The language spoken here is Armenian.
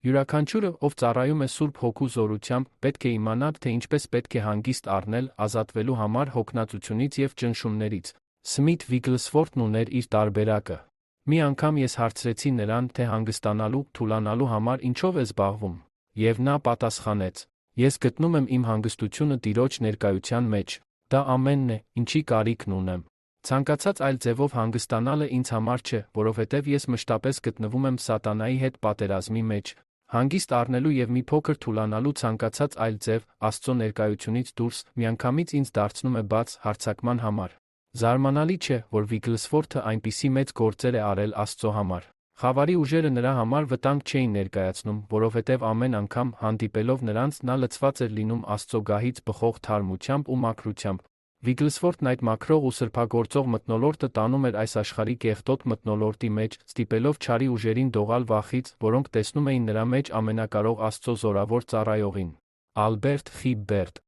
Յուրաքանչյուրը, ով ծառայում է Սուրբ Հոգու զորությամբ, պետք է իմանար, թե ինչպես պետք է հանգիստ առնել, ազատվելու համար հոգնածությունից և ճնշումներից։ Սմիթ Վիգլսվորթն ուներ իր տարբերակը։ Մի անգամ ես հարցրեցի նրան, թե հանգստանալու, թուլանալու համար ինչով է զբաղվում, և նա պատասխանեց. «Ես գտնում եմ իմ հանգստությունը Տիրոջ ներկայության մեջ։ Դա ամենն է, ինչի կարիքն ունեմ։ Ցանկացած այլ ձևով հանգստանալը ինձ համար չէ, որովհետև ես մշտապես գտնվում եմ սատանայի հետ պատերազմի մեջ։ Հանգիստ առնելու և մի փոքր թուլանալու ցանկացած այլ ձև, Աստծո ներկայությունից դուրս, միանգամից ինձ դարձնում է բաց հարձակման համար»։ Զարմանալի չէ, որ Վիգլսվորթը այնպիսի մեծ գործեր է արել Աստծո համար։ Խավարի ուժերը նրա համար վտանգ չէին ներկայացնում, որովհետև ամեն անգամ, հանդիպելով նրանց, նա լցված էր լինում Աստծո գահից բխող թարմությամբ ու մաքրությամբ։ Վիգլսվորթն այդ մաքրող ու սրբագործող մթնոլորտը տանում էր այս աշխարհի կեղտոտ մթնոլորտի մեջ, ստիպելով չարի ուժերին դողալ վախից, որոնք տեսնում էին նրա մեջ ամենակարող Աստծո զորավոր ծառայողին։ Ալբերտ Խ. Բերտ